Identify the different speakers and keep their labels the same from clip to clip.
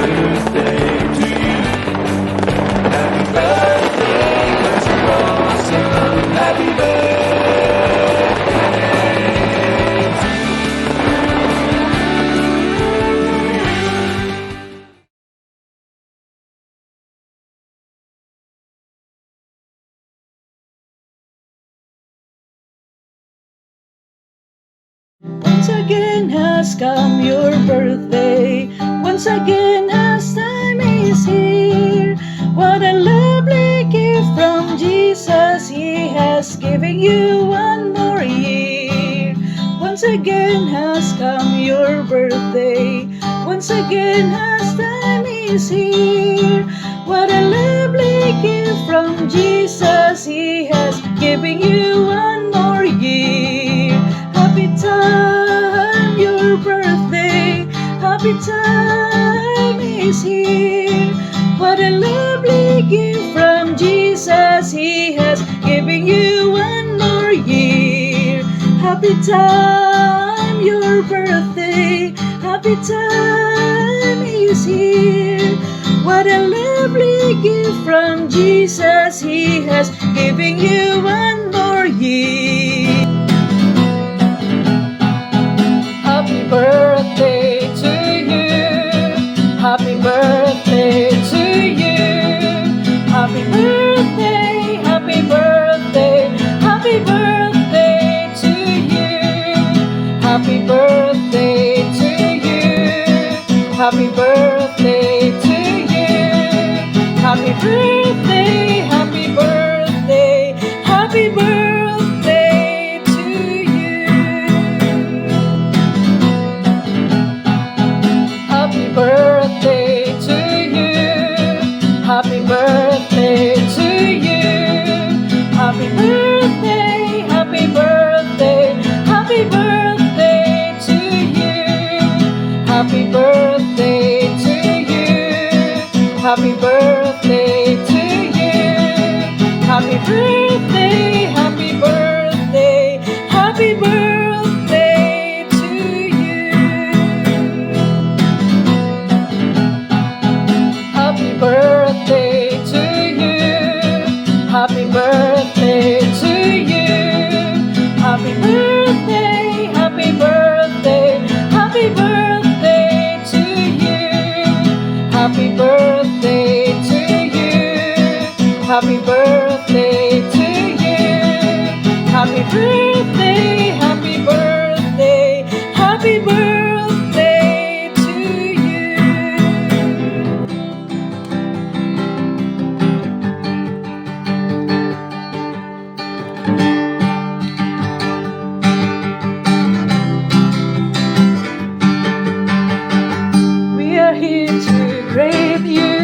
Speaker 1: birthday to you. Happy birthday, 'cause you're awesome. Happy birthday to you.
Speaker 2: Once again has come your birthday. Once again as time is here. What a lovely gift from Jesus. He has given you one more year. Once again has come your birthday. Once again as time is here. What a lovely gift from Jesus. He has given you one more year. Happy time, your birthday. Happy time is here. What a lovely gift from Jesus. He has given you one more year. Happy time, your birthday. Happy time is here. What a lovely gift from Jesus. He has given you one more year. Happy birthday to you. Happy birthday to you. Happy birthday, happy birthday, happy birthday to you. Happy birthday to you. Happy birthday to you. Happy birthday, happy birthday, happy birthday to you. Happy birthday to you. Happy birthday to you. Happy birthday, happy birthday, happy birthday to you. Happy birthday to you. Happy birthday to you. Happy birthday, happy birthday, happy birthday to you. Happy birthday to you. Happy birthday to you. Happy birthday, happy birthday, happy birthday to you. Happy birthday to you. Happy birthday to you. Happy birthday, happy birthday, happy birthday to you. We are here to greet you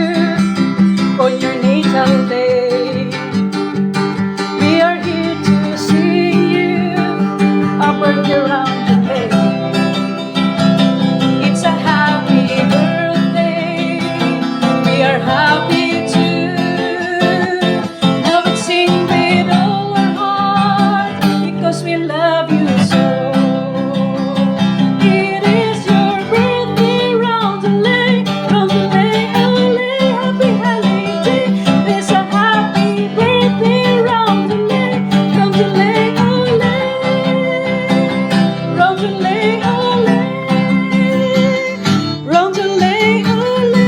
Speaker 2: on your natal day. We are here to sing you up and around the day. It's a happy birthday. We are happy to now we sing with all our heart because we love you so. It is your birthday, roundelay, roundelay, roundelay, happy holiday. It's a happy birthday, roundelay, roundelay, roundelay, roundelay, roundelay, roundelay.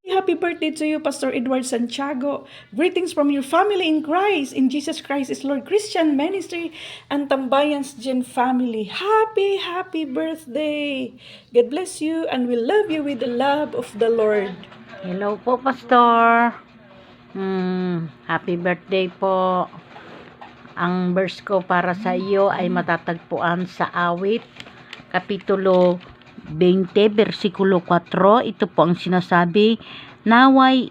Speaker 2: Happy birthday to you, Pastor Edward Santiago. Greetings from your family in Christ, in Jesus Christ is Lord Christian Ministry and Tambayans Gen family. Happy birthday. God bless you and we love you with the love of the Lord.
Speaker 3: Hello po, Pastor. Happy birthday po. Ang verse ko para sa iyo ay matatagpuan sa Awit, Kapitulo 20, versikulo 4. Ito po ang sinasabi, naway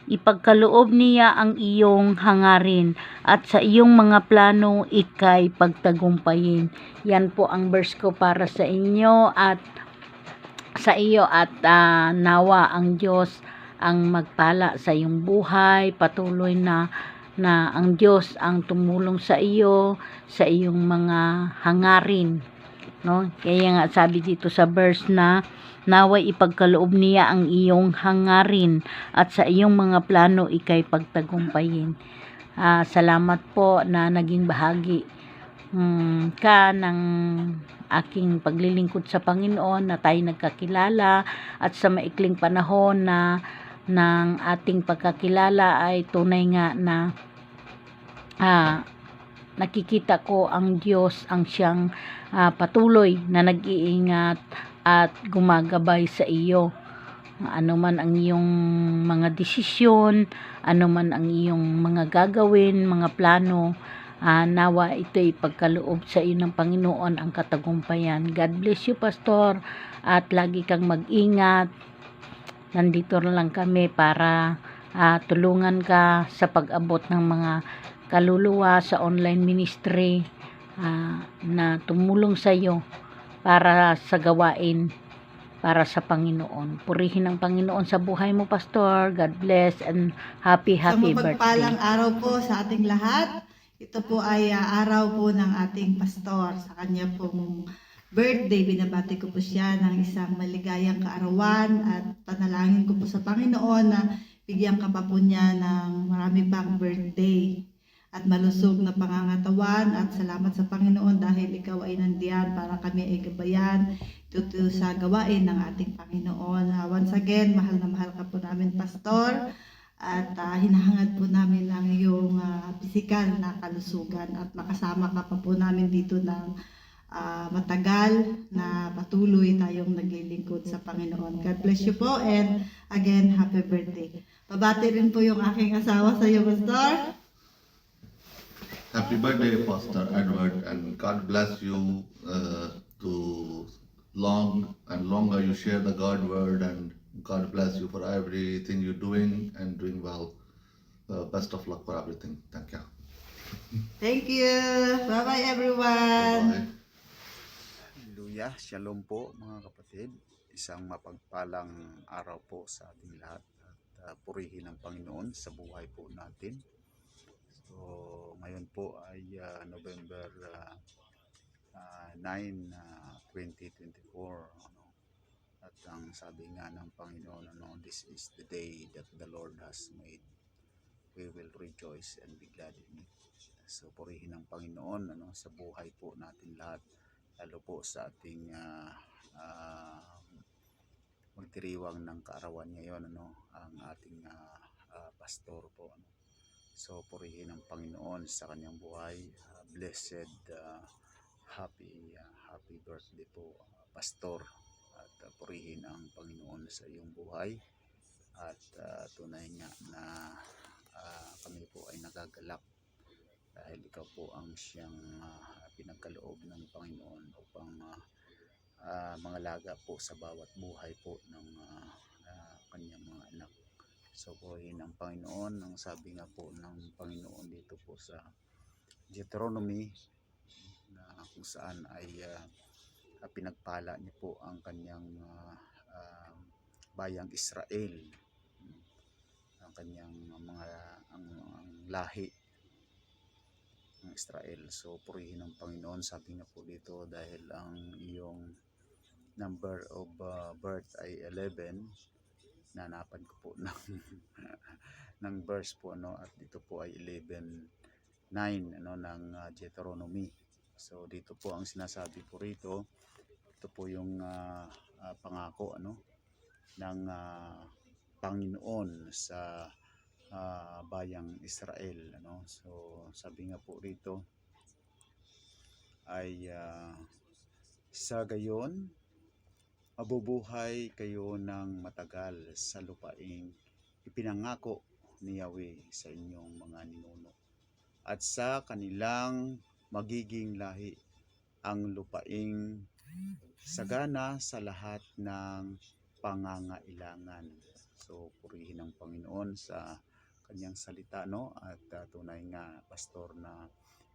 Speaker 3: ipagkaloob niya ang iyong hangarin at sa iyong mga plano ikay pagtagumpayin. Yan po ang verse ko para sa inyo at sa iyo at nawa ang Diyos ang magpala sa iyong buhay, patuloy na ang Diyos ang tumulong sa iyo, sa iyong mga hangarin no? Kaya nga sabi dito sa verse na naway ipagkaloob niya ang iyong hangarin at sa iyong mga plano ikay pagtagumpayin. Salamat po na naging bahagi ka ng aking paglilingkod sa Panginoon, na tayo nagkakilala, at sa maikling panahon na ng ating pagkakilala ay tunay nga na nakikita ko ang Diyos ang siyang patuloy na nag-iingat at gumagabay sa iyo. Ano man ang iyong mga desisyon, ano man ang iyong mga gagawin, mga plano, nawa ito'y pagkaloob sa iyo ng Panginoon ang katagumpayan. God bless you, Pastor, at lagi kang mag-ingat. Nandito lang kami para tulungan ka sa pag-abot ng mga kaluluwa sa online ministry na tumulong sa iyo para sa gawain para sa Panginoon. Purihin ang Panginoon sa buhay mo, Pastor. God bless and happy birthday.
Speaker 4: Mapagpalang araw po sa ating lahat. Ito po ay araw po ng ating pastor. Sa kanya pong birthday, binabati ko po siya ng isang maligayang kaarawan at panalangin ko po sa Panginoon na bigyan ka pa po niya ng marami pang birthday at malusog na pangangatawan, at salamat sa Panginoon dahil ikaw ay nandiyan para kami ay gabayan dito sa gawain ng ating Panginoon. Once again, mahal na mahal ka po namin, Pastor, at hinahangad po namin ang iyong pisikal na kalusugan at makasama ka pa po namin dito ng matagal na patuloy tayong naglilingkod sa Panginoon. God bless you po, and again, happy birthday. Pabati rin po yung aking asawa sa iyo, Pastor.
Speaker 5: Happy birthday, Pastor Edward, and God bless you to long and longer you share the God word, and God bless you for everything you're doing and doing well. Best of luck for everything. Thank you.
Speaker 4: Thank you. Bye-bye, everyone.
Speaker 5: Bye.
Speaker 6: Hallelujah. Shalom po mga kapatid. Isang mapagpalang araw po sa ating lahat, at purihin ang Panginoon sa buhay po natin. So ngayon po ay November 9, 2024. At ang sabi nga ng Panginoon, this is the day that the Lord has made. We will rejoice and be glad in it. So purihin ang Panginoon sa buhay po natin lahat, lalo po sa ating magdiriwang ng kaarawan ngayon, ang ating pastor po. So purihin ang Panginoon sa kanyang buhay. Blessed happy birthday po, Pastor, at purihin ang Panginoon sa iyong buhay. At tunay nga na kami po ay nagagalak dahil ikaw po ang siyang pinagkaloob ng Panginoon upang mangalaga po sa bawat buhay po ng kanyang mga anak. So purihin ang Panginoon. Ang sabi nga po ng Panginoon dito po sa Deuteronomy, na kung saan ay pinagpala niyo po ang kanyang bayang Israel, ang kanyang ang lahi ng Israel. So purihin ang Panginoon. Sabi nga po dito, dahil ang iyong number of birth ay 11, nanapan ko po ng verse po, at dito po ay 11:9 ng Deuteronomy. So dito po ang sinasabi po rito, ito po yung pangako ng Panginoon sa bayang Israel. So sabi nga po rito ay sa gayon mabubuhay kayo ng matagal sa lupaing ipinangako ni Yahweh sa inyong mga ninuno, at sa kanilang magiging lahi ang lupaing sagana sa lahat ng pangangailangan. So purihin ang Panginoon sa kanyang salita, at tunay nga, Pastor, na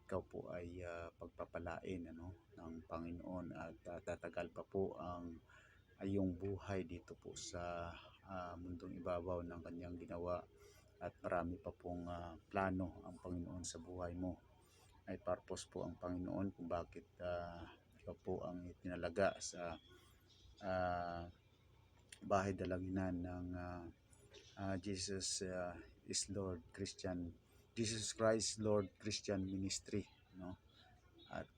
Speaker 6: ikaw po ay pagpapalain ng Panginoon, at tatagal pa po ang iyong buhay dito po sa mundong ibabaw ng kanyang ginawa, at marami pa pong plano ang Panginoon sa buhay mo. May purpose po ang Panginoon kung bakit ikaw po ang itinalaga sa ah, bahay dalanginan ng Jesus Christ Lord Christian Ministry, no? At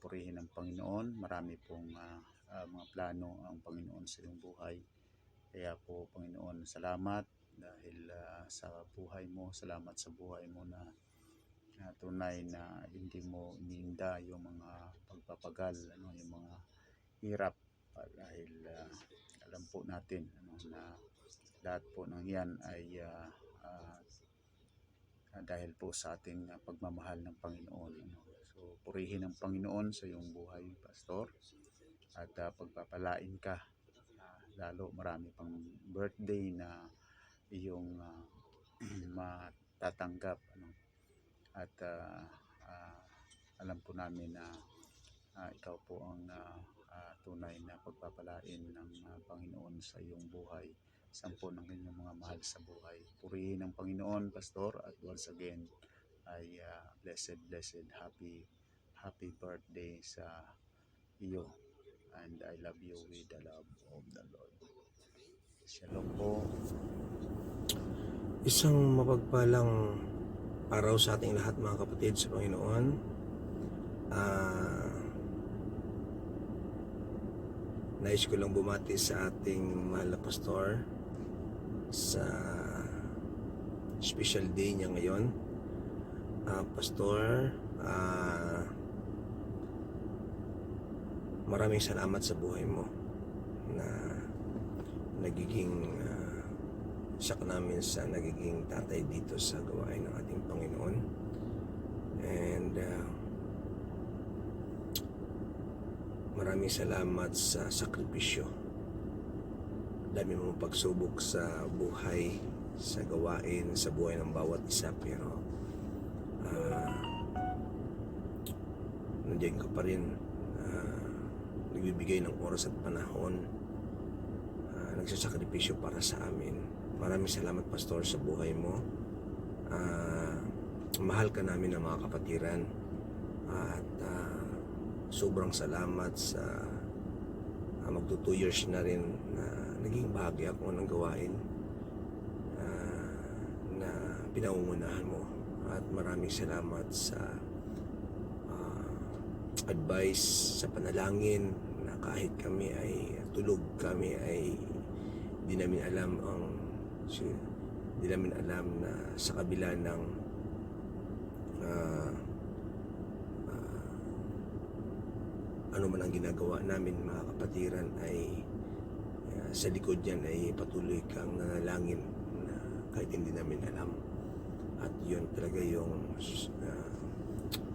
Speaker 6: purihin ang Panginoon. Marami pong mga plano ang Panginoon sa iyong buhay. Kaya po, Panginoon, salamat dahil sa buhay mo. Salamat sa buhay mo na tunay na hindi mo iniinda yung mga pagpapagal, yung mga hirap, dahil alam po natin na lahat po ng yan ay dahil po sa ating pagmamahal ng Panginoon. So, purihin ang Panginoon sa iyong buhay, Pastor, at pagpapalain ka. Lalo marami pang birthday na iyong matatanggap. At alam po namin na ikaw po ang tunay na pagpapalain ng Panginoon sa iyong buhay, sampo ng inyong mga mahal sa buhay. Purihin ng Panginoon, Pastor, at once again ay blessed, happy birthday sa iyo, and I love you with the love of the Lord. Shalom po.
Speaker 1: Isang mapagpalang araw sa ating lahat, mga kapatid sa Panginoon. Nais ko lang bumati sa ating mahal na pastor sa special day niya ngayon. Pastor, maraming salamat sa buhay mo na nagiging siya namin sa nagiging tatay dito sa gawain ng ating Panginoon. And maraming salamat sa sakripisyo. Dami mong pagsubok sa buhay, sa gawain, sa buhay ng bawat isa, pero nandiyan ka pa rin, nagbibigay ng oras at panahon, nagsasakripisyo para sa amin. Maraming salamat, Pastor, sa buhay mo. Mahal ka namin ng mga kapatiran, at sobrang salamat sa magto 2 years na rin na naging bahagi ako ng gawain na pinangungunahan mo. At maraming salamat sa advice, sa panalangin, na kahit kami ay tulog, kami ay di namin alam na sa kabila ng ano man ang ginagawa namin, mga kapatiran, ay sa likod yan ay patuloy kang nanalangin na kahit hindi namin alam. At yun talaga yung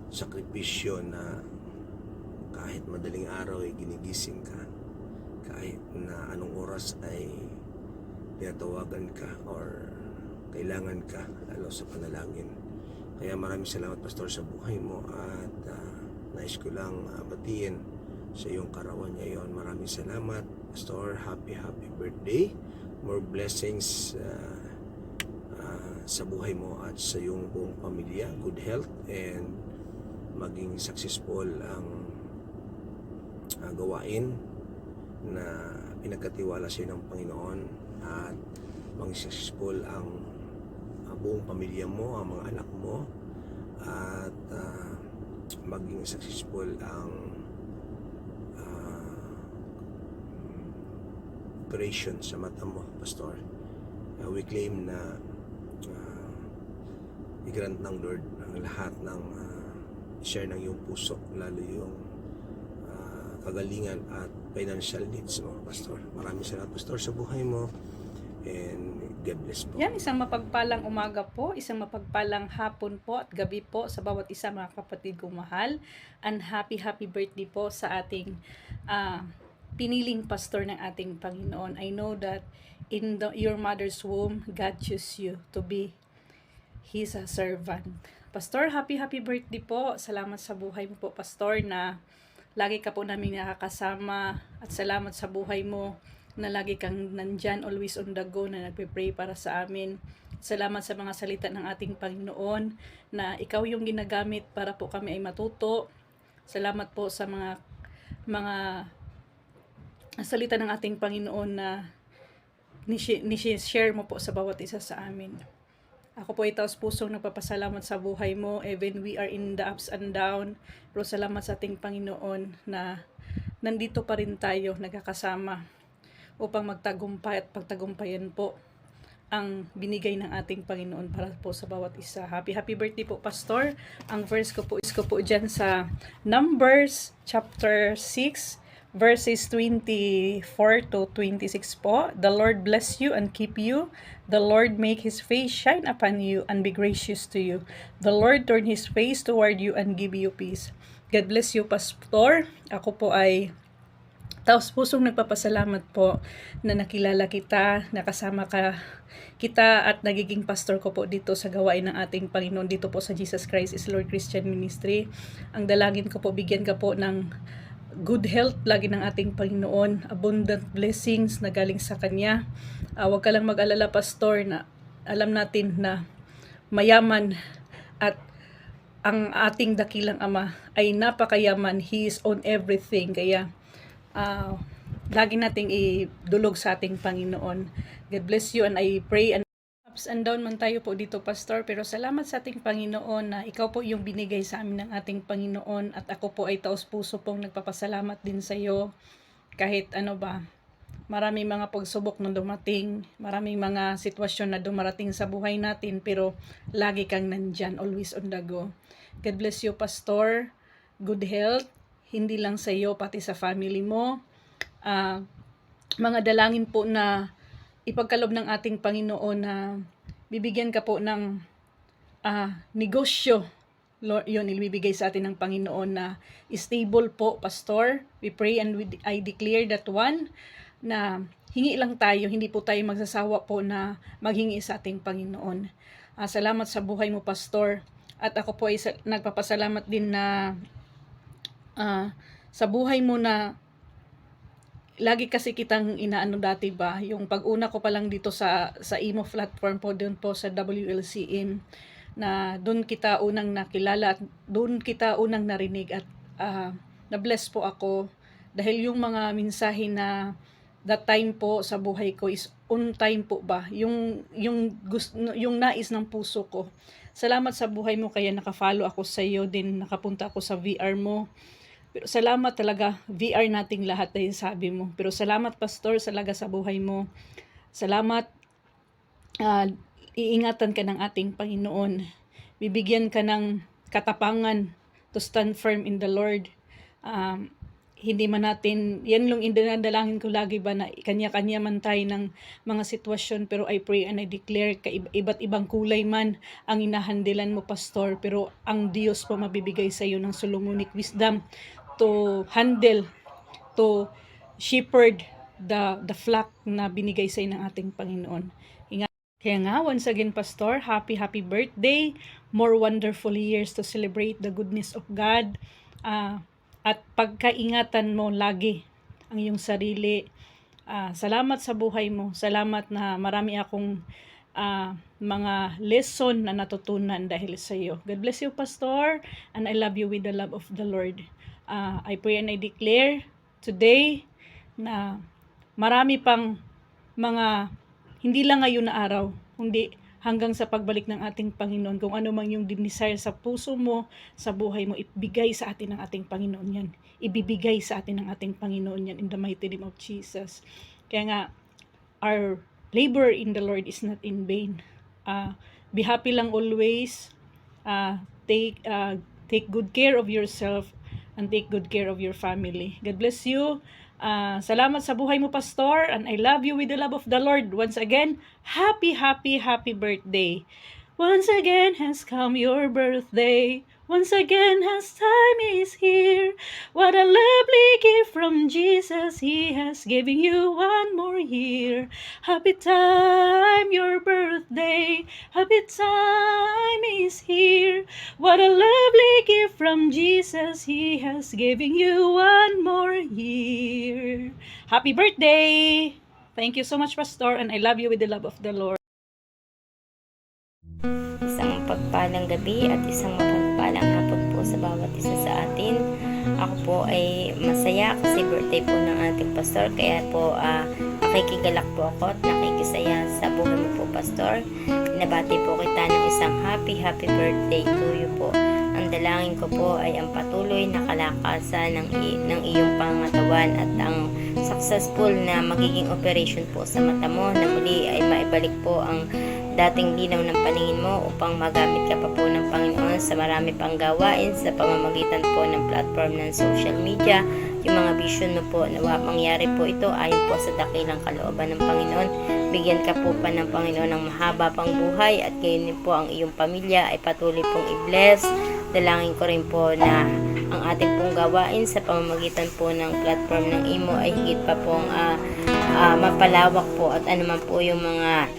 Speaker 1: sakripisyo na kahit madaling araw ay ginigising ka, kahit na anong oras ay tinatawagan ka or kailangan ka, lalo sa panalangin. Kaya maraming salamat, Pastor, sa buhay mo, at nais ko lang batiin sa iyong karawan ngayon. Maraming salamat, Pastor. Happy birthday. More blessings sa buhay mo at sa iyong buong pamilya. Good health, and maging successful ang gawain na pinagkatiwala sa iyo ng Panginoon, at maging successful ang buong pamilya mo, ang mga anak mo, at maging successful ang operation sa mata mo, Pastor. We claim na i-grant ng Lord ang lahat ng share ng iyong puso, lalo yung kagalingan at financial needs mo, Pastor. Maraming salamat, Pastor, sa buhay mo, and God bless po.
Speaker 2: Yan, isang mapagpalang umaga po, isang mapagpalang hapon po at gabi po sa bawat isa, mga kapatid kong mahal. And happy birthday po sa ating piniling pastor ng ating Panginoon. I know that in your mother's womb, God chose you to be His servant. Pastor, happy birthday po. Salamat sa buhay mo po, Pastor, na lagi ka po namin nakakasama, at salamat sa buhay mo na lagi kang nandyan, always on the go, na nagpe-pray para sa amin. Salamat sa mga salita ng ating Panginoon na ikaw yung ginagamit para po kami ay matuto. Salamat po sa mga mga salita ng ating Panginoon na share mo po sa bawat isa sa amin. Ako po ay taos pusong nagpapasalamat sa buhay mo, even we are in the ups and down. Pero salamat sa ating Panginoon na nandito pa rin tayo, nagkakasama upang magtagumpay at pagtagumpayan po ang binigay ng ating Panginoon para po sa bawat isa. Happy birthday po, Pastor. Ang verse ko po dyan sa Numbers chapter 6 verses 24 to 26 po. The Lord bless you and keep you. The Lord make His face shine upon you and be gracious to you. The Lord turn His face toward you and give you peace. God bless you, Pastor. Ako po ay taos pusong nagpapasalamat po na nakilala kita, nakasama kita at nagiging pastor ko po dito sa gawain ng ating Panginoon dito po sa Jesus Christ is Lord Christian Ministry. Ang dalangin ko po, bigyan ka po ng good health lagi ng ating Panginoon, abundant blessings na galing sa Kanya. Huwag ka lang mag-alala, Pastor, na alam natin na mayaman at ang ating dakilang Ama ay napakayaman. He is on everything. Kaya lagi nating idulog sa ating Panginoon. God bless you, and I pray and ups and down man tayo po dito, Pastor, pero salamat sa ating Panginoon na ikaw po yung binigay sa amin ng ating Panginoon, at ako po ay taos puso pong nagpapasalamat din sa iyo. Kahit maraming mga pagsubok na dumating, maraming mga sitwasyon na dumarating sa buhay natin, pero lagi kang nandyan, always on the go. God bless you, Pastor. Good health, hindi lang sa iyo, pati sa family mo. Mga dalangin po na ipagkalob ng ating Panginoon na bibigyan ka po ng negosyo. Lord, yun, ibibigay sa atin ng Panginoon na stable po, Pastor. We pray and I declare that one na hingi lang tayo, hindi po tayo magsasawa po na maghingi sa ating Panginoon. Salamat sa buhay mo, Pastor. At ako po ay nagpapasalamat din na sa buhay mo na lagi kasi kitang inaano dati ba, yung pag-una ko pa lang dito sa imo platform po, doon po sa WLCM, na doon kita unang nakilala at doon kita unang narinig, at na-bless po ako dahil yung mga mensahe na that time po sa buhay ko is on time po ba, yung nais ng puso ko. Salamat sa buhay mo, kaya naka-follow ako sa iyo din, nakapunta ako sa VR mo. Pero salamat talaga, VR nating lahat dahil sabi mo. Pero salamat, Pastor, talaga sa buhay mo. Salamat, iingatan ka ng ating Panginoon. Bibigyan ka ng katapangan to stand firm in the Lord. Hindi man natin, yan lang indalangin ko lagi ba, na kanya-kanya man tayo ng mga sitwasyon, pero I pray and I declare, iba't ibang kulay man ang inahandilan mo, Pastor, pero ang Diyos po mabibigay sa iyo ng Solomonic wisdom to handle, to shepherd the flock na binigay sa iyo ng ating Panginoon. Kaya nga, once again, Pastor, happy birthday, more wonderful years to celebrate the goodness of God, at pagkaingatan mo lagi ang iyong sarili. Salamat sa buhay mo, salamat na marami akong mga lesson na natutunan dahil sa iyo. God bless you, Pastor, and I love you with the love of the Lord. I pray and I declare today na marami pang mga, hindi lang ngayon na araw, kundi hanggang sa pagbalik ng ating Panginoon, kung ano mang yung desire sa puso mo, sa buhay mo, ibigay sa atin ng ating Panginoon yan. Ibibigay sa atin ng ating Panginoon yan in the mighty name of Jesus. Kaya nga, our labor in the Lord is not in vain. Be happy lang always. Take good care of yourself and take good care of your family. God bless you. Salamat sa buhay mo, Pastor, and I love you with the love of the Lord. Once again, happy birthday. Once again has come your birthday. Once again has time is here. What a lovely gift from Jesus. He has given you one more year. Happy time, your birthday. Happy time is here. What a lovely gift from Jesus. He has given you one more year. Happy birthday! Thank you so much, Pastor, and I love you with the love of the Lord.
Speaker 7: Isang pagpalang gabi at isang mapagpalang hapon po sa bawat isa sa atin. Ako po ay masaya kasi birthday po ng ating pastor. Kaya po nakikigalak po ako at nakikisaya sa buhay mo po, Pastor. Nabati po kita ng isang happy birthday to you po. Ang dalangin ko po ay ang patuloy na kalakasan ng iyong pangatawan at ang successful na magiging operation po sa mata mo na muli ay maibalik po ang dating linaw ng paningin mo upang magamit ka pa po ng Panginoon sa marami pang gawain sa pamamagitan po ng platform ng social media. Yung mga vision mo po, nawa mangyari po ito ayon po sa dakilang kalooban ng Panginoon. Bigyan ka po pa ng Panginoon ng mahaba pang buhay at gayon din po ang iyong pamilya ay patuloy pong i-bless. Dalangin ko rin po na ang ating pong gawain sa pamamagitan po ng platform ng Imo ay higit pa pong mapalawak po at anuman po yung mga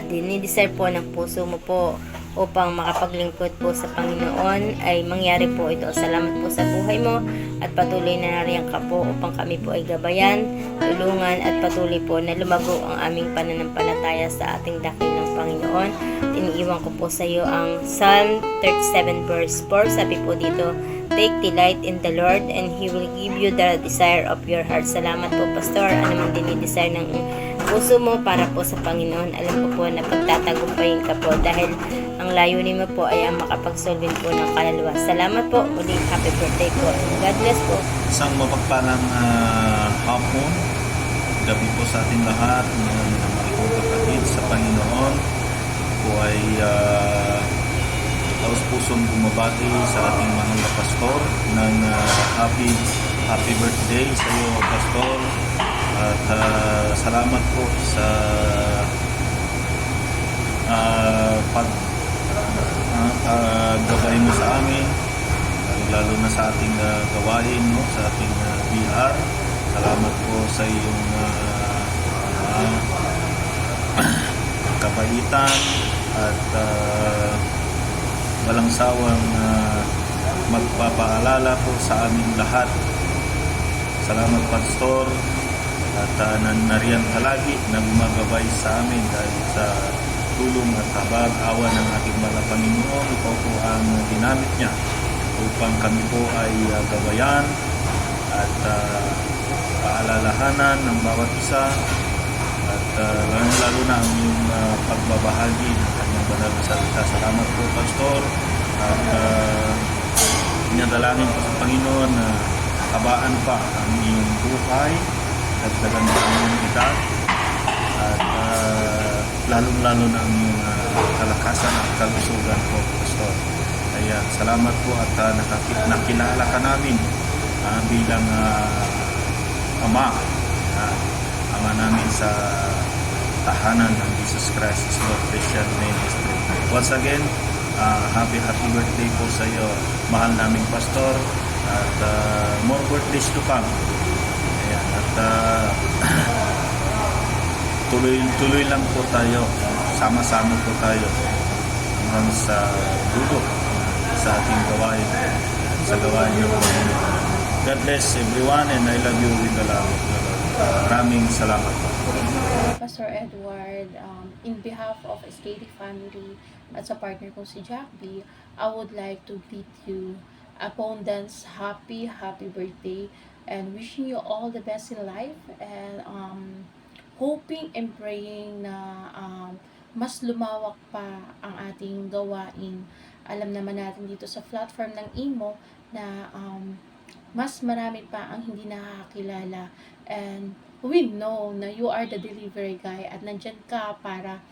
Speaker 7: dinidesire po ng puso mo po upang makapaglingkod po sa Panginoon ay mangyari po ito. Salamat po sa buhay mo at patuloy na nariyan ka po upang kami po ay gabayan, tulungan at patuloy po na lumago ang aming pananampalataya sa ating dakilang Panginoon. Iniiwan ko po sa iyo ang Psalm 37 verse 4. Sabi po dito, take delight in the Lord and He will give you the desire of your heart. Salamat po, Pastor. Ano man dinidesire ng puso mo para po sa Panginoon, alam ko po na pagtatagumpayin ka po dahil ang layunin mo po ay ang makapagsolvin po ng kaluluwa. Salamat po. Muli, happy birthday po. God bless po.
Speaker 8: Isang mapagpalang hapon, gabi po sa ating lahat, mga minamahal kapatid sa Panginoon. Po ay taos pusong bumabati sa ating mahal na pastor ng happy birthday sa iyo, Pastor. At salamat po sa gabay mo sa amin, lalo na sa ating gawain, no? Sa ating BR. Salamat po sa iyong kabaitan at walang sawang magpapaalala po sa aming lahat. Salamat, Pastor, at nariyan ka lagi na gumagabay sa amin dahil sa tulong at habag awa ng ating mga Panginoon. Ikaw po ang ginamit niya upang kami po ay gabayan at paalalahanan ng bawat isa at lalo na ang iyong pagbabahagi ng kanyang banal na salita. Salamat po, Pastor, at inadalangin po sa Panginoon na habaan pa ang iyong buhay at dagan pa ang iyong edad at lalong-lalo na ang iyong kalakasan at kalusugan po, Pastor. Kaya salamat po at nakilala ka namin bilang ama namin sa tahanan ng Jesus Christ is Lord Christian Ministry. Once again, happy birthday po sa iyo, mahal naming Pastor, at more birthdays to come. Ayan, at tuloy lang po tayo, sama-sama po tayo hanggang sa dulo sa ating gawain, sa gawain ng Panginoon. God bless everyone and I love you with the love of the Lord. Maraming salamat po.
Speaker 9: Pastor Edward, in behalf of SKD family at sa partner ko si Jack B, I would like to greet you abundance, happy birthday, and wishing you all the best in life, and hoping and praying na mas lumawak pa ang ating gawain. Alam naman natin dito sa platform ng Imo na mas marami pa ang hindi nakakilala, and we know na you are the delivery guy at nandyan ka para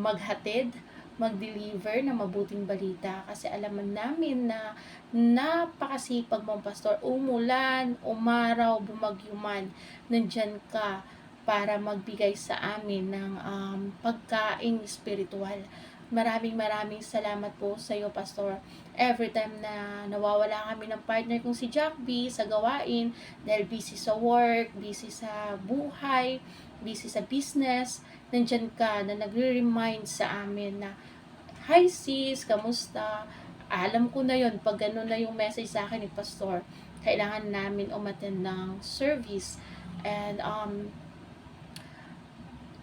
Speaker 9: maghatid, mag-deliver ng mabuting balita, kasi alam namin na napakasipag mong pastor. Umulan, umaraw, bumagyo man, nandyan ka para magbigay sa amin ng pagkain spiritual. Maraming salamat po sa iyo, Pastor. Every time na nawawala kami ng partner kong si Jack B sa gawain, dahil busy sa work, busy sa buhay, busy sa business, nandyan ka na nagre-remind sa amin na, hi sis, kamusta? Alam ko na yon, pag gano'n na yung message sa akin ni Pastor, kailangan namin umattend ng service. And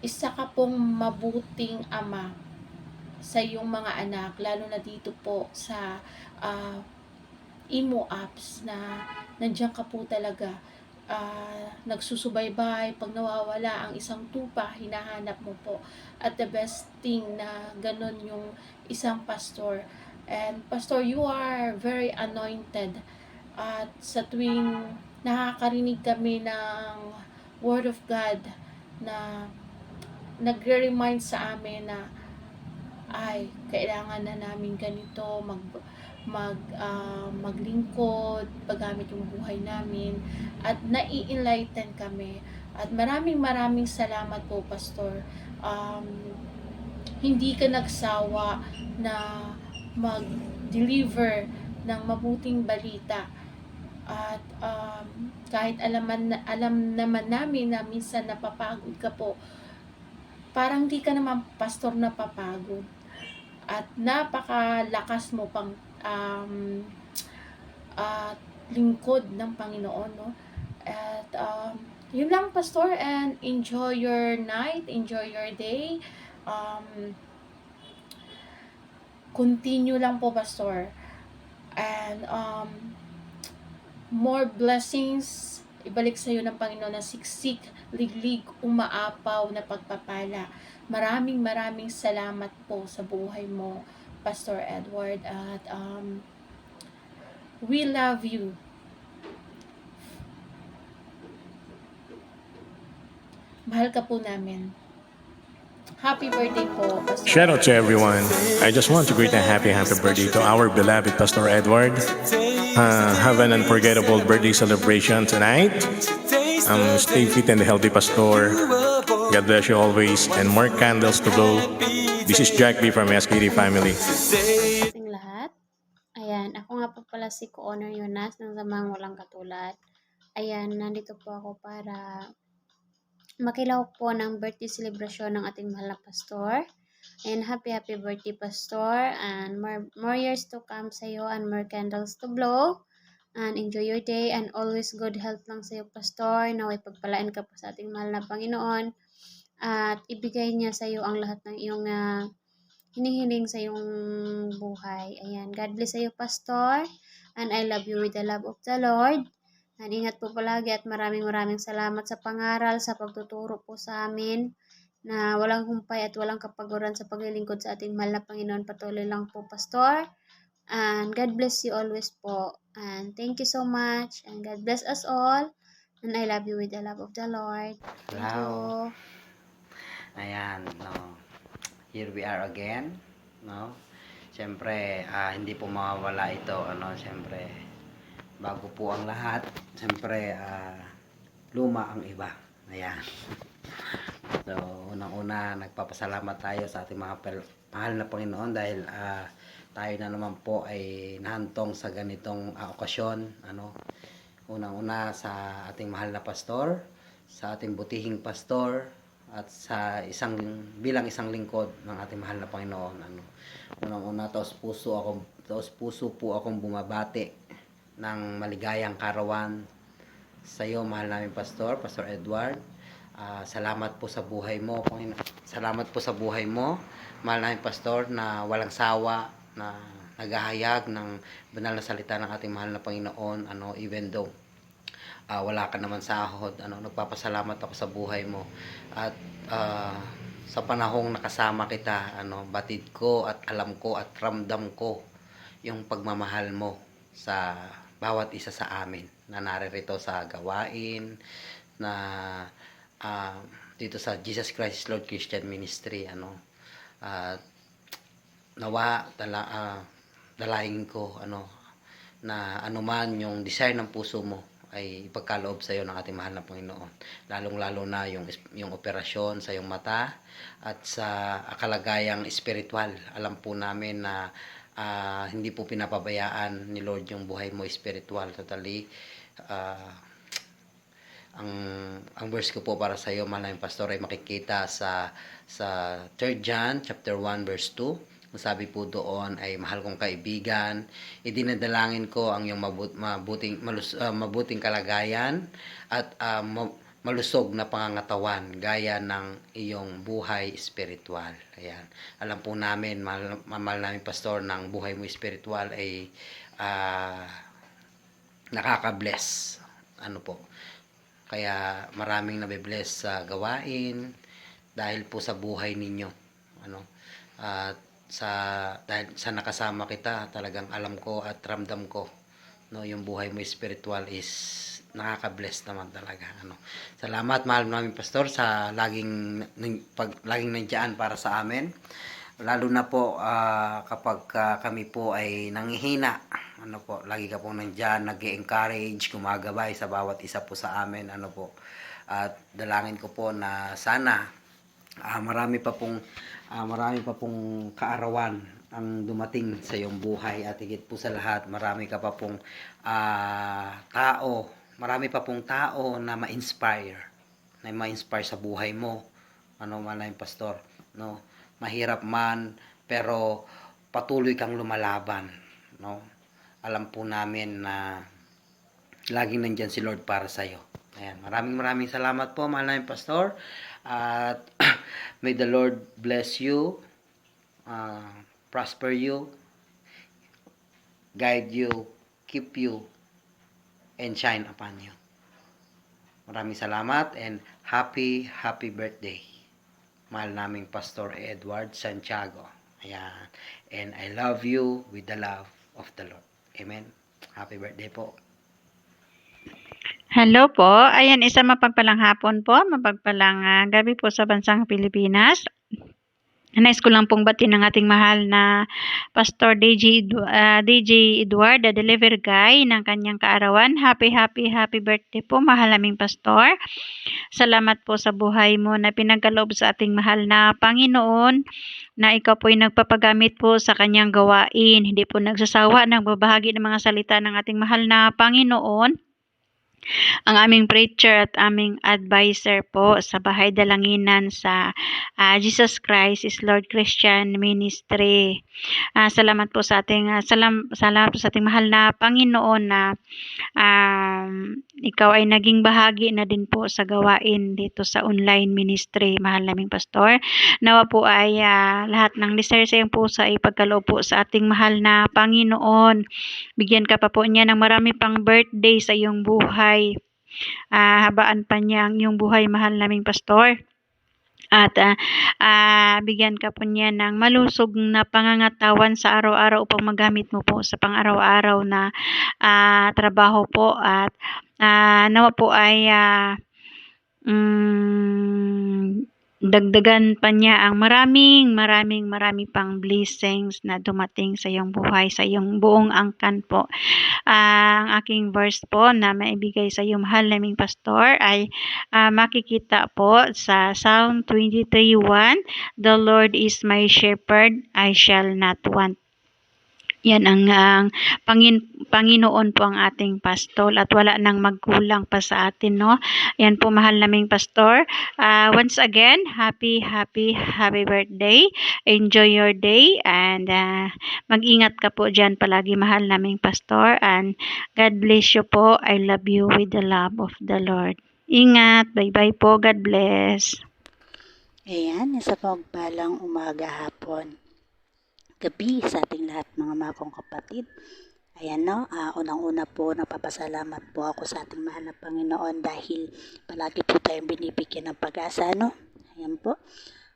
Speaker 9: isa ka pong mabuting ama sa iyong mga anak, lalo na dito po sa imo apps na nandiyan ka po talaga, nagsusubaybay pag nawawala ang isang tupa, hinahanap mo po. At the best thing na ganun yung isang pastor. And pastor, you are very anointed. At sa tuwing nakakarinig kami ng Word of God na nagre-remind sa amin na ay kailangan na namin ganito maglingkod, paggamit yung buhay namin, at nai-enlighten kami. At maraming salamat po, pastor. Hindi ka nagsawa na mag-deliver ng mabuting balita. At kahit alam naman namin na minsan napapagod ka po, parang di ka naman pastor napapagod. At napakalakas mo pang lingkod ng Panginoon, no? At yun lang, pastor, and enjoy your night, enjoy your day. Continue lang po, pastor. And more blessings ibalik sa iyo ng Panginoon na siksik, liglig, umaapaw na pagpapala. Maraming salamat po sa buhay mo, Pastor Edward, at we love you. Mahal ka po namin. Happy birthday po, Pastor.
Speaker 10: Shout out to everyone. I just want to greet a happy birthday to our beloved Pastor Edward. Have an unforgettable birthday celebration tonight. Stay fit and healthy, Pastor. God bless you always, and more candles to blow. This is Jack B from SKD Family.
Speaker 11: Ating lahat. Ayan, ako nga po pala si Co-Honor Yonas ng Samang Walang Katulad. Ayan, nandito po ako para makilaw po ng birthday celebration ng ating mahal na pastor. And happy birthday, Pastor, and more years to come sa iyo, and more candles to blow, and enjoy your day, and always good health lang sa iyo, Pastor. Naway pagpalain ka po sa ating mahal na Panginoon, at ibigay niya sa iyo ang lahat ng iyong hinihiling sa iyong buhay. Ayan, God bless sa iyo, Pastor, and I love you with the love of the Lord. And ingat po palagi, at maraming salamat sa pangaral, sa pagtuturo po sa amin, na walang humpay at walang kapaguran sa paglilingkod sa ating mahal na Panginoon. Patuloy lang po, Pastor. And God bless you always po. And thank you so much. And God bless us all. And I love you with the love of the Lord. Thank you.
Speaker 12: Ayan, no. Here we are again, no. Siyempre, hindi po mawawala ito, ano, siyempre, bago po ang lahat, siyempre, luma ang iba. Ayan. So, unang-una, nagpapasalamat tayo sa ating mga mahal na Panginoon dahil tayo na naman po ay nahantong sa ganitong okasyon. Ano? Unang-una sa ating mahal na pastor, sa ating butihing pastor, at sa bilang isang lingkod ng ating mahal na Panginoon. Ano? Unang-una, taos puso po akong bumabati ng maligayang karawan sa iyo, mahal namin Pastor Edward. Salamat po sa buhay mo, salamat po sa buhay mo, mahal namin Pastor, na walang sawa, na naghahayag ng banal na salita ng ating mahal na Panginoon, ano, even though wala ka naman sahod, ano, nagpapasalamat ako sa buhay mo. At sa panahong nakasama kita, ano, batid ko at alam ko at ramdam ko yung pagmamahal mo sa bawat isa sa amin na naririto sa gawain na dito sa Jesus Christ Lord Christian Ministry, ano. Nawa dalahin ko, ano, na anuman yung desire ng puso mo ay ipagkaloob sa iyo ng ating mahal na Panginoon, lalong-lalo na yung operasyon sa iyong mata at sa kalagayang espiritual. Alam po namin na hindi po pinapabayaan ni Lord yung buhay mo espiritual, totally. Ang verse ko po para sa iyo, mahal na Pastor, ay makikita sa 3 John chapter 1 verse 2. Sabi po doon ay, mahal kong kaibigan, idinadalangin ko ang iyong mabuting kalagayan at malusog na pangangatawan gaya ng iyong buhay espiritual. Ayan. Alam po namin, mahal namin Pastor, ng buhay mo espiritual ay nakaka-bless. Ano po. Kaya maraming nabe-bless sa gawain dahil po sa buhay ninyo. Ano? At dahil sa nakasama kita, talagang alam ko at ramdam ko, no, yung buhay mo spiritual is nakaka-bless naman talaga. Ano? Salamat, mahal namin pastor, sa laging nandiyan para sa amin. Lalo na po kapag kami po ay nanghihina, ano po, lagi ka po nandiyan, nag-encourage, gumagabay sa bawat isa po sa amin, ano po. At dalangin ko po na sana marami pa pong kaarawan ang dumating sa iyong buhay, at higit po sa lahat, marami pa pong tao na ma-inspire sa buhay mo, ano man ang pastor, no, mahirap man pero patuloy kang lumalaban, no. Alam po namin na laging nandiyan si Lord para sa iyo. Ayan, maraming salamat po, mahal namin pastor, at may the Lord bless you, prosper you, guide you, keep you, and shine upon you. Maraming salamat and happy birthday, mahal naming Pastor Edward Santiago. Ayan. And I love you with the love of the Lord. Amen. Happy birthday po.
Speaker 3: Hello po. Ayan, isang mapagpalang hapon po, mapagpalang gabi po sa bansang Pilipinas. Nais ko lang pong batiin ng ating mahal na Pastor DJ Edward, the deliver guy, ng kanyang kaarawan. Happy birthday po, mahal naming Pastor. Salamat po sa buhay mo na pinagkaloob sa ating mahal na Panginoon, na ikaw po ay nagpapagamit po sa kanyang gawain. Hindi po nagsasawa ng babahagi ng mga salita ng ating mahal na Panginoon. Ang aming preacher at aming advisor po sa Bahay Dalanginan sa Jesus Christ is Lord Christian Ministry. Salamat po sa ating mahal na Panginoon na ikaw ay naging bahagi na din po sa gawain dito sa online ministry, mahal naming pastor. Nawa po ay lahat ng listeners sa iyong puso ay pagkaloob po sa ating mahal na Panginoon. Bigyan ka pa po niya ng marami pang birthday sa iyong buhay. Habaan pa niya ang iyong buhay, mahal naming pastor. At bigyan ka po niya ng malusog na pangangatawan sa araw-araw upang magamit mo po sa pang-araw-araw na trabaho po. At nawa po ay dagdagan pa niya ang marami pang blessings na dumating sa iyong buhay, sa iyong buong angkan po. Ang aking verse po na maibigay sa iyo, mahal naming pastor, ay makikita po sa Psalm 23:1, "The Lord is my shepherd, I shall not want." Yan ang Panginoon po ang ating pastor, at wala nang magkulang pa sa atin, no? Yan po, mahal naming pastor. Once again, happy birthday. Enjoy your day, and mag-ingat ka po dyan palagi, mahal naming pastor, and God bless you po. I love you with the love of the Lord. Ingat. Bye-bye po. God bless.
Speaker 13: Ayan, isa pong palang umaga, hapon, gabi sa ating lahat, mga kong kapatid. Ayan, no, unang-una po, napapasalamat po ako sa ating mahal na Panginoon dahil palagi po tayong binibigyan ng pag-asa, no? Ayan po.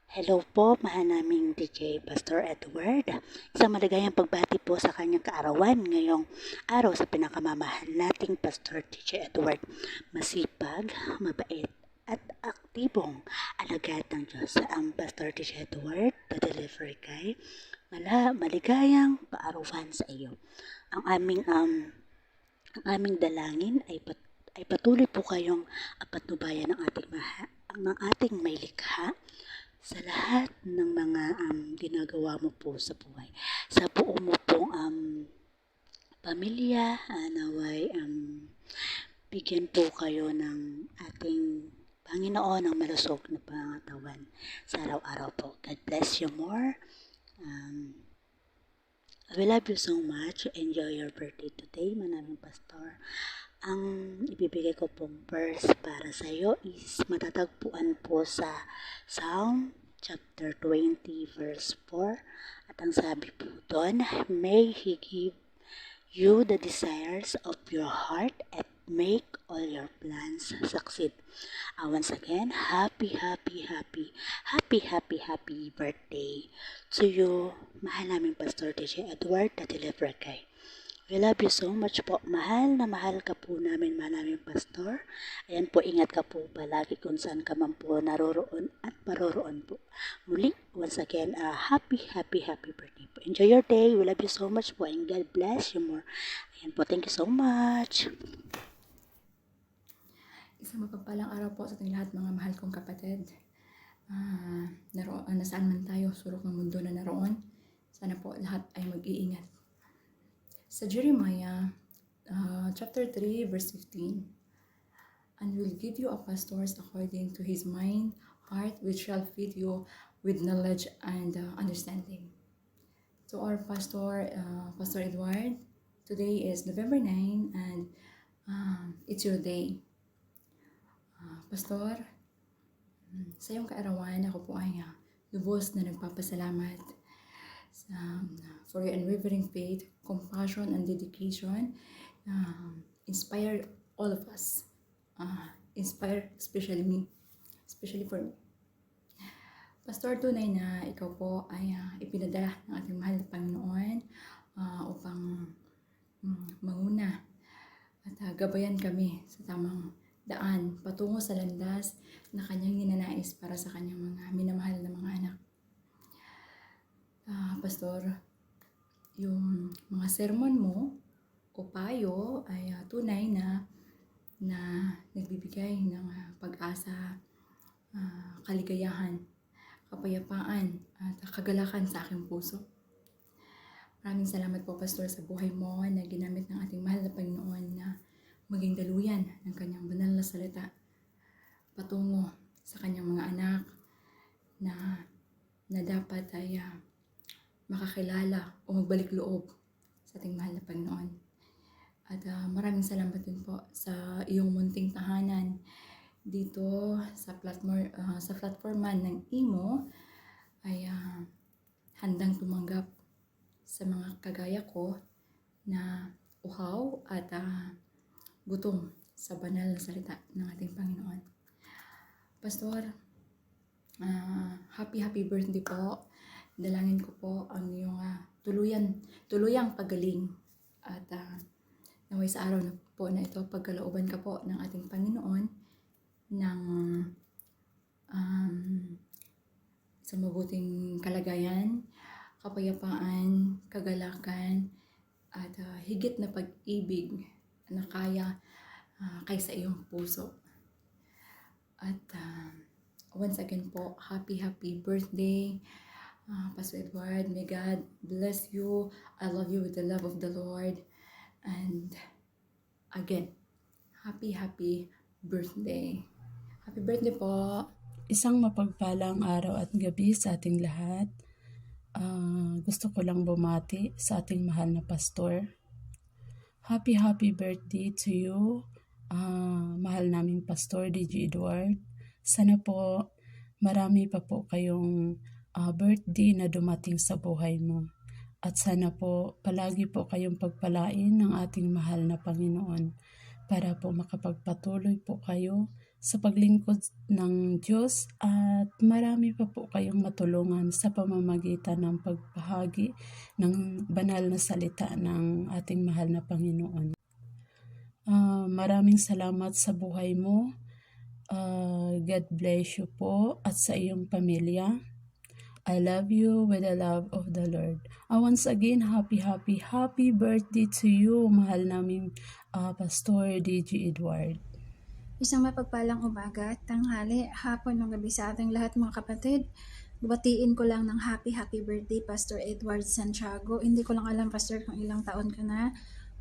Speaker 13: Hello po, mahal naming DJ Pastor Edward. Isang maligayang pagbati po sa kanyang kaarawan ngayong araw sa pinakamamahal nating Pastor DJ Edward. Masipag, mabait, at aktibong alagad ng Diyos ang Pastor DJ Edward, the delivery guy. Maligayang kaarawan sa iyo. Ang aming dalangin ay patuloy po kayong patnubayan ng ating may likha sa lahat ng mga ginagawa mo po sa buhay. Sa buo mo pong pamilya, naway bigyan po kayo ng ating Panginoon ng malusog na pangatawan sa araw-araw po. God bless you more. We love you so much. Enjoy your birthday today, manaming pastor. Ang ibibigay ko pong verse para sa iyo is matatagpuan po sa Psalm chapter 20 verse 4. At ang sabi po doon, "May He give you the desires of your heart and make all your plans succeed. Once again, happy birthday to you, mahal naming Pastor DJ Edward na deliver kay. We love you so much po. Mahal na mahal ka po namin, mahal namin Pastor. Ayan po, ingat ka po palagi kung saan ka man po naroroon at paroroon po. Muli, once again, happy birthday po. Enjoy your day. We love you so much po and God bless you more. Ayan po, thank you so much.
Speaker 14: Isang mapagpalang araw po sa ating lahat mga mahal kong kapatid. Nasaan man tayo, sulok ng mundo na naroon, sana po lahat ay mag-iingat. Sa Jeremiah chapter 3 verse 15, and will give you a pastors according to his mind, heart, which shall feed you with knowledge and understanding. To our pastor, Pastor Edward, today is November 9 and it's your day. Pastor, sa iyong kaarawan, ako po ay lubos na nagpapasalamat for your unwavering faith, compassion, and dedication. Inspire all of us. Inspire especially for me. Pastor, tunay na ikaw po ay ipinadala ng ating mahal na Panginoon upang manguna at gabayan kami sa tamang daan patungo sa landas na kanyang ninanais para sa kanyang mga minamahal na mga anak. Pastor, yung mga sermon mo o payo ay tunay na nagbibigay ng pag-asa, kaligayahan, kapayapaan at kagalakan sa aking puso. Maraming salamat po, Pastor, sa buhay mo na ginamit ng ating mahal na Panginoon na maging daluyan ng kanyang banal na salita patungo sa kanyang mga anak na dapat ay makakilala o magbalik loob sa ating mahal na Panginoon. At maraming salamat din po sa iyong munting tahanan dito sa platforman ng IMO ay handang tumanggap sa mga kagaya ko na uhaw at gutom sa banal na salita ng ating Panginoon. Pastor, happy birthday po. Dalangin ko po ang iyong tuluyang pagaling at naway sa araw na po na ito pagkalooban ka po ng ating Panginoon ng sa mabuting kalagayan, kapayapaan, kagalakan at higit na pag-ibig na kaya kaysa iyong puso. At once again po, happy birthday, Pastor Edward. May God bless you. I love you with the love of the Lord. And again, happy birthday. Happy birthday po.
Speaker 2: Isang mapagpalang araw at gabi sa ating lahat. Gusto ko lang bumati sa ating mahal na pastor. Happy birthday to you, mahal naming Pastor DJ Edward. Sana po marami pa po kayong birthday na dumating sa buhay mo. At sana po palagi po kayong pagpalain ng ating mahal na Panginoon para po makapagpatuloy po kayo sa paglingkod ng Diyos at marami pa po kayong matulungan sa pamamagitan ng pagbahagi ng banal na salita ng ating mahal na Panginoon. Maraming salamat sa buhay mo. God bless you po at sa iyong pamilya. I love you with the love of the Lord. Once again, happy birthday to you, mahal naming Pastor DJ Edward.
Speaker 15: Isang mapagpalang umaga, tanghali, hapon ng gabi sa ating lahat mga kapatid. Batiin ko lang ng happy birthday Pastor Edward Santiago. Hindi ko lang alam, Pastor, kung ilang taon ka na.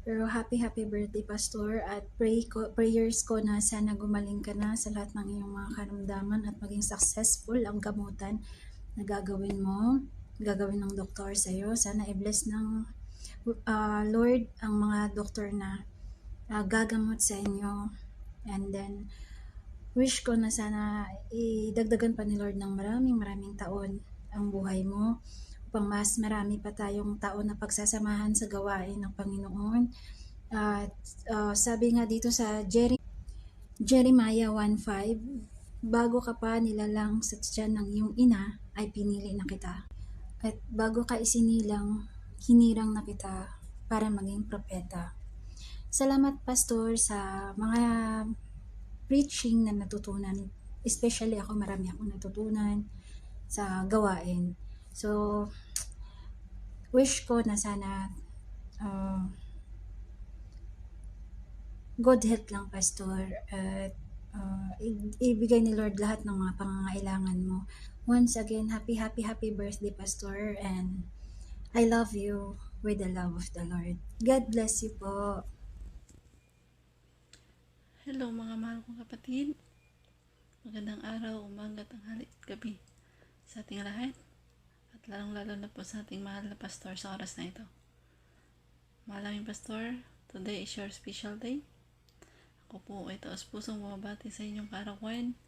Speaker 15: Pero happy birthday, Pastor. At prayers ko na sana gumaling ka na sa lahat ng iyong mga karamdaman at maging successful ang gamutan na gagawin ng doktor sa iyo. Sana i-bless ng Lord ang mga doktor na gagamot sa inyo. And then, wish ko na sana idagdagan pa ni Lord ng maraming taon ang buhay mo upang mas marami pa tayong taon na pagsasamahan sa gawain ng Panginoon. At sabi nga dito sa Jeremiah 1:5, bago ka pa nilalang sa tiyan ng iyong ina, ay pinili na kita. At bago ka isinilang, hinirang na kita para maging propeta. Salamat, Pastor, sa mga preaching na natutunan. Especially ako, marami akong natutunan sa gawain. So, wish ko na sana good health lang, Pastor, at ibigay ni Lord lahat ng mga pangangailangan mo. Once again, happy birthday, Pastor, and I love you with the love of the Lord. God bless you po.
Speaker 2: Hello mga mahal kong kapatid. Magandang araw, umaga, tanghali at gabi sa ating lahat. At lalong-lalo na po sa ating mahal na pastor sa oras na ito. Mahal naming pastor, today is your special day. Ako po ay taos pusong bumabati sa inyong kaarawan.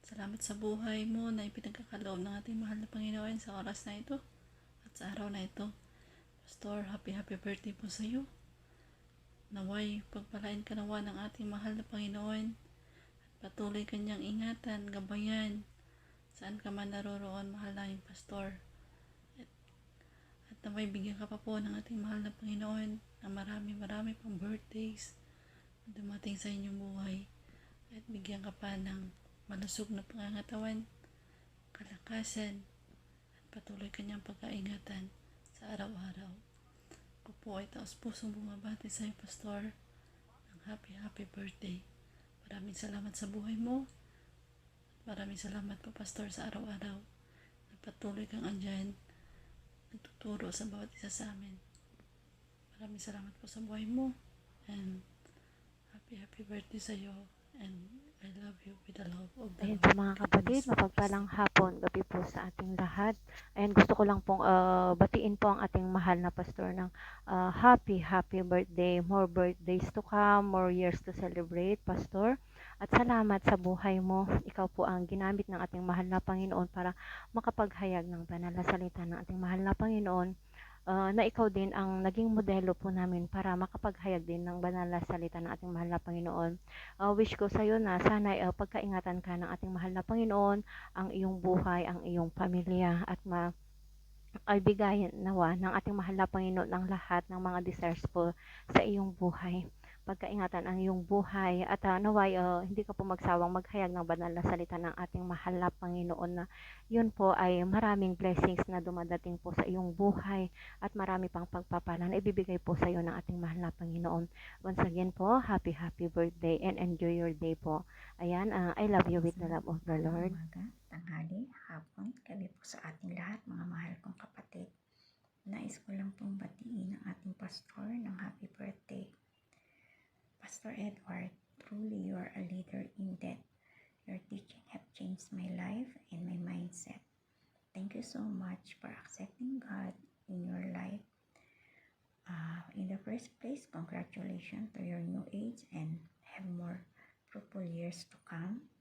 Speaker 2: Salamat sa buhay mo na ipinagkakaloob ng ating mahal na Panginoon sa oras na ito at sa araw na ito. Pastor, happy birthday po sa iyo. Naway, pagpalain ka nawa ng ating mahal na Panginoon at patuloy kanyang ingatan, gabayan, saan ka man naroroon, mahal naming pastor. At naway, bigyan ka pa po ng ating mahal na Panginoon na marami pang birthdays na dumating sa inyong buhay. At bigyan ka pa ng malusog na pangangatawan, kalakasan, at patuloy kanyang pagkaingatan sa araw-araw. Ako po ay taos pusong bumabati sa iyo, pastor, ng happy birthday. Maraming salamat sa buhay mo. Maraming salamat po, pastor, sa araw-araw na patuloy kang andyan, nagtuturo sa bawat isa sa amin. Maraming salamat po sa buhay mo, and happy birthday sa iyo, and I love you with the love of the
Speaker 3: Ayun
Speaker 2: Lord.
Speaker 3: po mga kapatid, mapagpalang hapon, gabi po sa ating lahat. Ayan, gusto ko lang pong batiin po ang ating mahal na pastor ng happy birthday. More birthdays to come, more years to celebrate, pastor. At salamat sa buhay mo. Ikaw po ang ginamit ng ating mahal na Panginoon para makapaghayag ng banal na salita ng ating mahal na Panginoon. Na ikaw din ang naging modelo po namin para makapaghayag din ng banal na salita ng ating mahal na Panginoon. Wish ko sa iyo na sana pagkaingatan ka ng ating mahal na Panginoon, ang iyong buhay, ang iyong pamilya, at ay bigayan nawa ng ating mahal na Panginoon ang lahat ng mga desires po sa iyong buhay. Pagkaingatan ang iyong buhay at naway hindi ka po magsawang maghayag ng banal na salita ng ating mahal na Panginoon, na yun po ay maraming blessings na dumadating po sa iyong buhay at marami pang pagpapala na ibibigay po sa iyo ng ating mahal na Panginoon. Once again po, happy birthday and enjoy your day po. Ayan, I love you with the love of the Lord.
Speaker 16: Umaga, tanghali, hapon, gabi po sa ating lahat, mga mahal kong kapatid. Nais ko lang pong batiin ang ating pastor ng happy birthday. Pastor Edward, truly you are a leader in that. Your teaching have changed my life and my mindset. Thank you so much for accepting God in your life. In the first place, congratulations to your new age and have more fruitful years to come.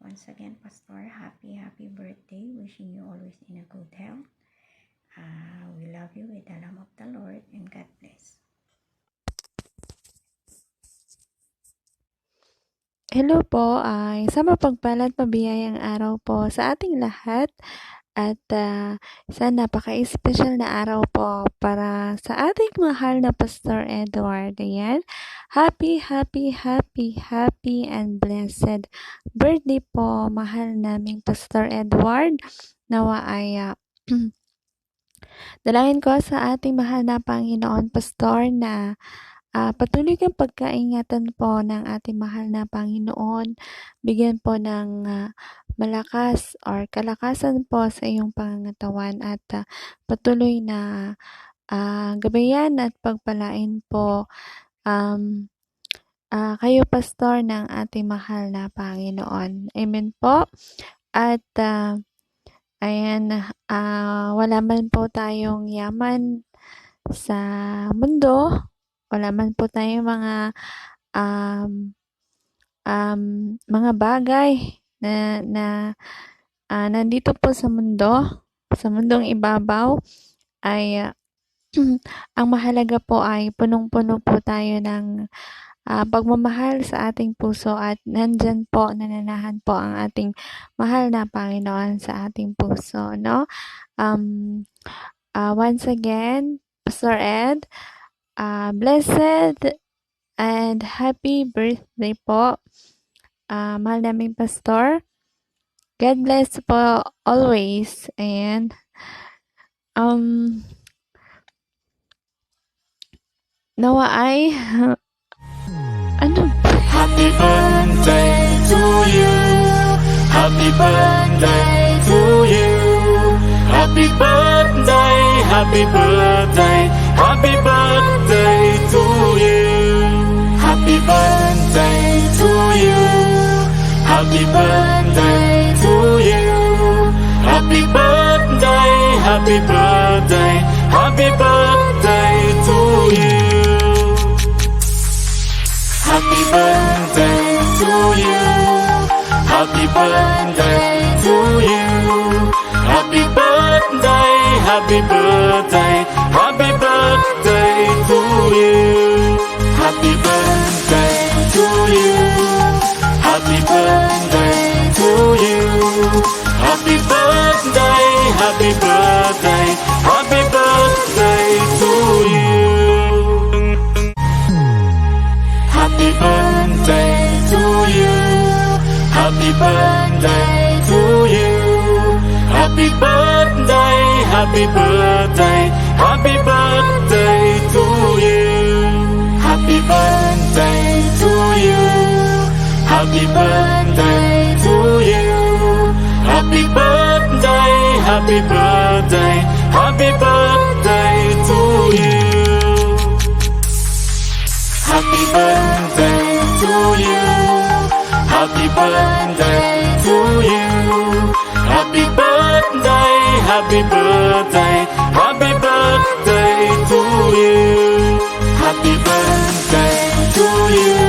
Speaker 16: Once again, Pastor, happy birthday. Wishing you always in a good health. We love you with the love of the Lord, and God bless.
Speaker 17: Hello po, isang mapagpalat mabiyayang araw po sa ating lahat at isang napaka-special na araw po para sa ating mahal na Pastor Edward. Ayan, happy and blessed birthday po, mahal naming Pastor Edward. Nawa ay dalangin ko sa ating mahal na Panginoon, Pastor, na patuloy kang pagkaingatan po ng ating mahal na Panginoon. Bigyan po ng malakas or kalakasan po sa iyong pangangatawan at patuloy na gabayan at pagpalain po kayo, Pastor, ng ating mahal na Panginoon. Amen po. At ayan, wala man po tayong yaman sa mundo, wala man po tayong mga bagay na nandito po sa mundo, sa mundong ibabaw ay ang mahalaga po ay punong-puno po tayo ng pagmamahal sa ating puso at nandyan po, nananahan po ang ating mahal na Panginoon sa ating puso, no? Once again, Pastor Ed, blessed and happy birthday po, mahal naming Pastor. God bless po always, and nawa ay ano?
Speaker 18: Happy birthday to you. Happy birthday to you. Happy birthday, happy birthday, happy birthday to you. Happy birthday to you. Happy birthday to you. Happy birthday, happy birthday, happy birthday to you. Happy birthday to you. Happy birthday to you. Happy birthday, happy birthday, happy birthday to you. Happy birthday to you. Happy birthday to you. Happy birthday, happy birthday, happy birthday to you. Happy birthday to you. Happy birthday to you. Happy birthday, happy birthday, happy birthday to you. Happy birthday to you. Happy birthday to you. Happy birthday, happy birthday, happy birthday to you. Happy birthday to you. Happy birthday to you. Happy birthday, happy birthday, happy birthday to you. Happy birthday to you.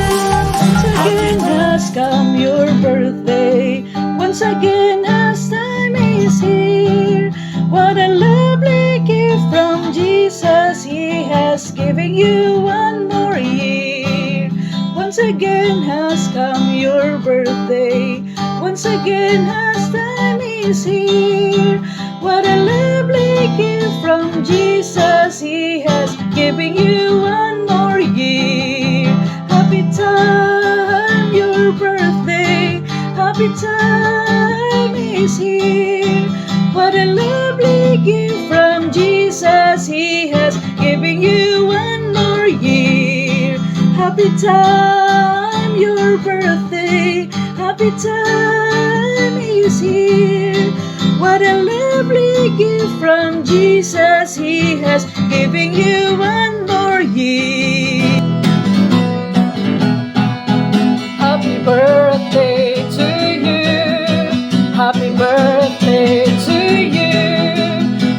Speaker 2: Once again has come your birthday. Once again as time is here. What a lovely gift from Jesus. He has given you one more year. Once again has come your birthday. Once again as time is here. What a lovely gift from Jesus. He has given you one more year. Happy time, your birthday. Happy time is here. What a lovely gift from Jesus. He has given you one more year. Happy time, your birthday. Happy time is here. What a lovely gift from Jesus. He has given you one more year. Happy birthday to you. Happy birthday to you.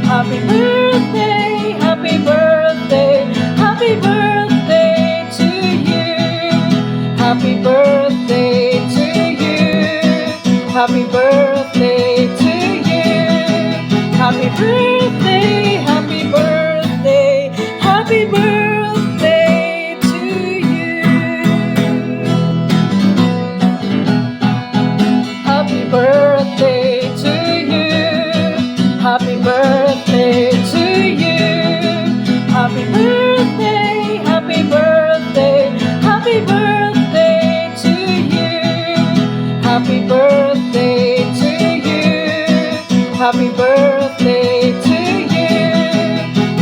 Speaker 2: Happy birthday, happy birthday, happy birthday to you. Happy birthday to you. Happy birthday to you. Happy birthday, happy birthday, happy birthday to you. Happy birthday to you. Happy birthday to you. Happy birthday, happy birthday, happy birthday to you. Happy birthday to you. Happy birthday to you.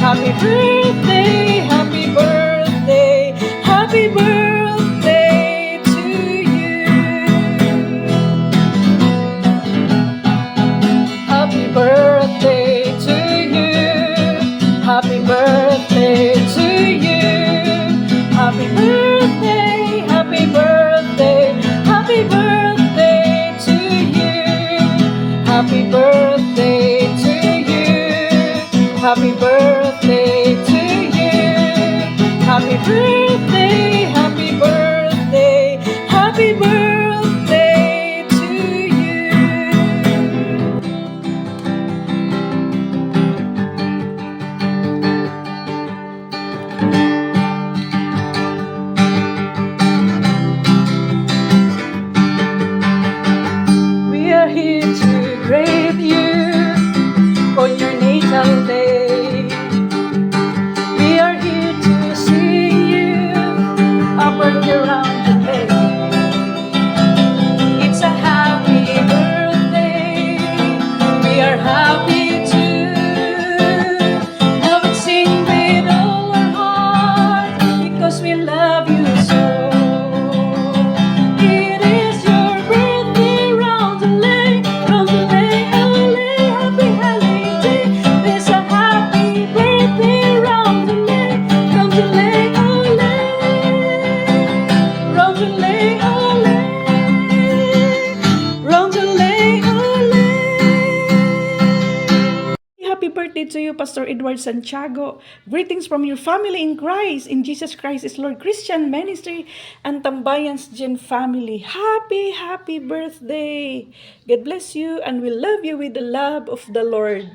Speaker 2: Happy birthday, happy birthday, happy birthday to you. Happy birthday to you. Happy birthday to you. Happy birthday, happy birthday, happy birthday to you. Happy birthday to you. Happy birthday to you. Happy birthday, happy birthday, happy birthday to you. celebrate you on your natal day. We are here to sing you a birthday round the day. It's a happy birthday. We are happy to love and sing with all our heart because we love you so. It is your birthday, roundelay, roundelay, ole, happy holiday. It's a happy birthday, roundelay, roundelay, ole, roundelay, ole, roundelay, ole. Happy birthday to you, Pastor Edward Santiago. Greetings from your family in Christ, in Jesus Christ is Lord Christian Ministry and Tambayans Gen family. Happy, happy birthday. God bless you and we love you with the love of the Lord.